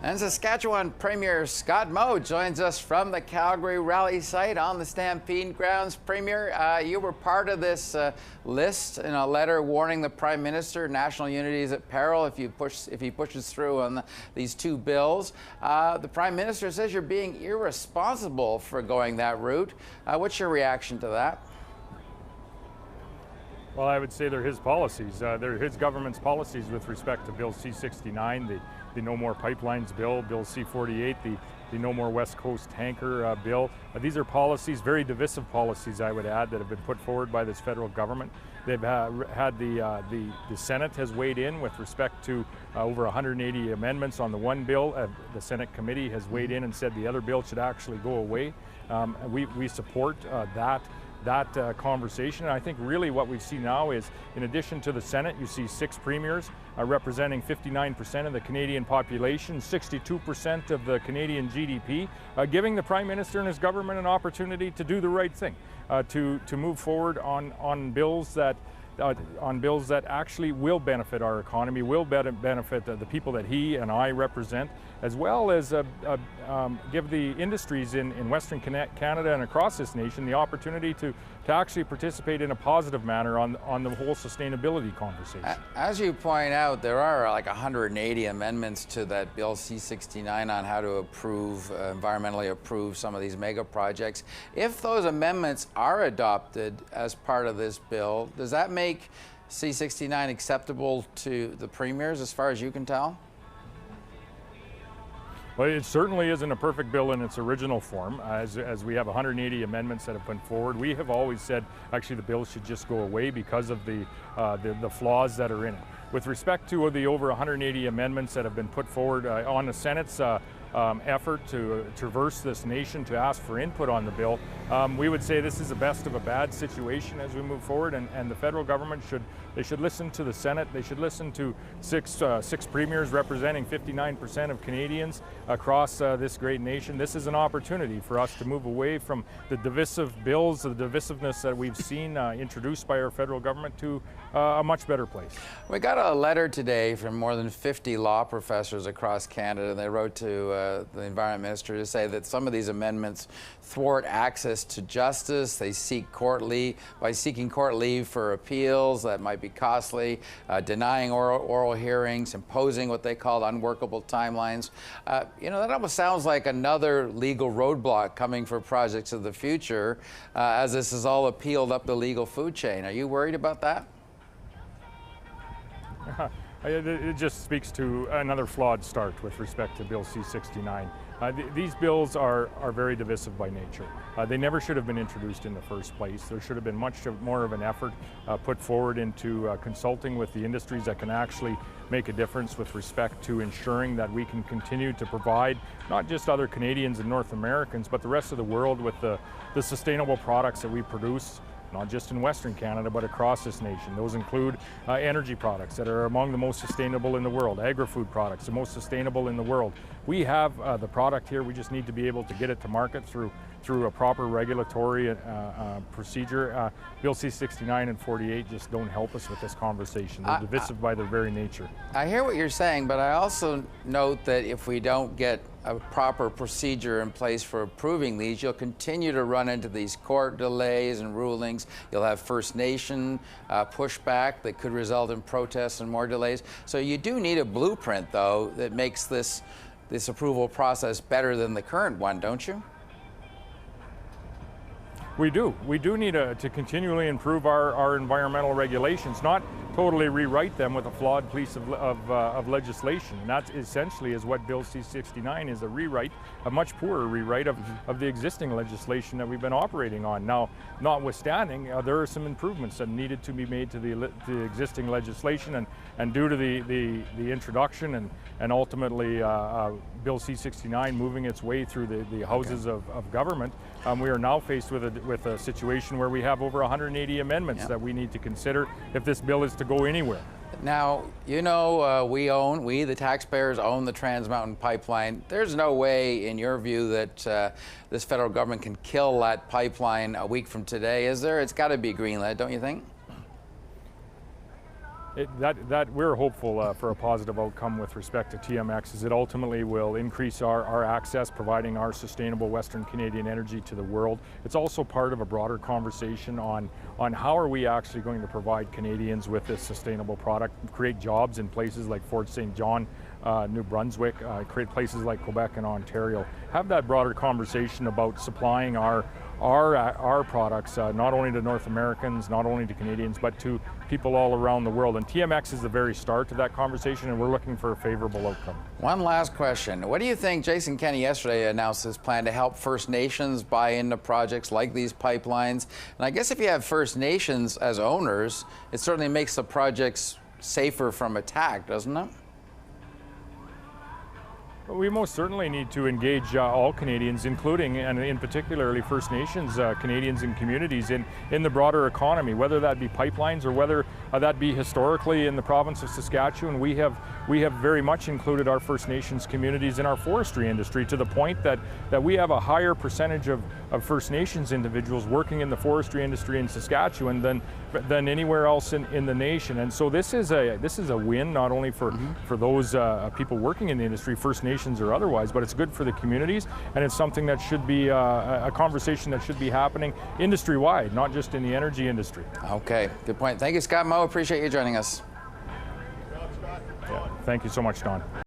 And Saskatchewan Premier Scott Moe joins us from the Calgary rally site on the Stampede grounds. Premier, you were part of this list in a letter warning the Prime Minister national unity is at peril if he pushes through on these two bills. The Prime Minister says you're being irresponsible for going that route. What's your reaction to that? Well, I would say they're his policies. They're his government's policies with respect to Bill C-69, the No More Pipelines bill, Bill C-48, the No More West Coast Tanker bill. These are policies, very divisive policies, I would add, that have been put forward by this federal government. They've had the Senate has weighed in with respect to over 180 amendments on the one bill. The Senate committee has weighed in and said the other bill should actually go away. We support that conversation. And I think really what we see now is, in addition to the Senate, you see 6 premiers representing 59% of the Canadian population, 62% of the Canadian GDP, giving the Prime Minister and his government an opportunity to do the right thing, to move forward on bills that actually will benefit our economy, will benefit the people that he and I represent, as well as give the industries in Western Canada and across this nation the opportunity to actually participate in a positive manner on the whole sustainability conversation. As you point out, there are like 180 amendments to that Bill C-69 on how to approve, environmentally approve some of these mega projects. If those amendments are adopted as part of this bill, does that make C-69 acceptable to the premiers as far as you can tell? Well, it certainly isn't a perfect bill in its original form, as we have 180 amendments that have been forward. We have always said actually the bill should just go away because of the flaws that are in it. With respect to the over 180 amendments that have been put forward on the Senate's effort to traverse this nation to ask for input on the bill, we would say this is the best of a bad situation as we move forward, and the federal government should listen to the Senate. They should listen to six premiers representing 59% of Canadians across this great nation. This is an opportunity for us to move away from the divisive bills, the divisiveness that we've seen introduced by our federal government, to a much better place. We got a letter today from more than 50 law professors across Canada. They wrote to the Environment Minister to say that some of these amendments thwart access to justice. They seek court leave. By seeking court leave for appeals that might be costly, denying oral hearings, imposing what they called unworkable timelines. You know, that almost sounds like another legal roadblock coming for projects of the future, as this is all appealed up the legal food chain. Are you worried about that? It just speaks to another flawed start with respect to Bill C-69. These bills are very divisive by nature. They never should have been introduced in the first place. There should have been much more of an effort put forward into consulting with the industries that can actually make a difference with respect to ensuring that we can continue to provide not just other Canadians and North Americans, but the rest of the world with the sustainable products that we produce, not just in Western Canada, but across this nation. Those include energy products that are among the most sustainable in the world, agri-food products, the most sustainable in the world. We have the product here, we just need to be able to get it to market through a proper regulatory procedure. Bill C-69 and 48 just don't help us with this conversation. They're divisive by their very nature. I hear what you're saying, but I also note that if we don't get a proper procedure in place for approving these, you'll continue to run into these court delays and rulings. You'll have First Nation pushback that could result in protests and more delays. So you do need a blueprint, though, that makes this approval process better than the current one, don't you? We do. We do need to continually improve our environmental regulations, not totally rewrite them with a flawed piece of legislation. And that essentially is what Bill C-69 is, a rewrite, a much poorer rewrite of the existing legislation that we've been operating on. Now, notwithstanding, there are some improvements that needed to be made to the existing legislation, and due to the introduction and ultimately Bill C-69 moving its way through the houses of government, we are now faced with a situation where we have over 180 amendments that we need to consider if this bill is to go anywhere. Now, you know, we the taxpayers own the Trans Mountain Pipeline. There's no way, in your view, that this federal government can kill that pipeline a week from today, is there? It's got to be greenlit, don't you think? That we're hopeful for a positive outcome with respect to TMX, is it ultimately will increase our access, providing our sustainable Western Canadian energy to the world. It's also part of a broader conversation on how are we actually going to provide Canadians with this sustainable product, create jobs in places like Fort St. John, New Brunswick, create places like Quebec and Ontario. Have that broader conversation about supplying our products, not only to North Americans, not only to Canadians, but to people all around the world. And TMX is the very start of that conversation, and we're looking for a favorable outcome. One last question. What do you think? Jason Kenney yesterday announced his plan to help First Nations buy into projects like these pipelines. And I guess if you have First Nations as owners, it certainly makes the projects safer from attack, doesn't it? We most certainly need to engage all Canadians, including and in particularly First Nations Canadians and communities in the broader economy, whether that be pipelines or whether that be historically in the province of Saskatchewan. We have very much included our First Nations communities in our forestry industry, to the point that we have a higher percentage of First Nations individuals working in the forestry industry in Saskatchewan than anywhere else in the nation. And so this is a win not only for those people working in the industry, First Nations or otherwise, but it's good for the communities, and it's something that should be a conversation that should be happening industry-wide, not just in the energy industry. Okay, good point. Thank you, Scott Moe. Appreciate you joining us. Yeah, thank you so much, Don.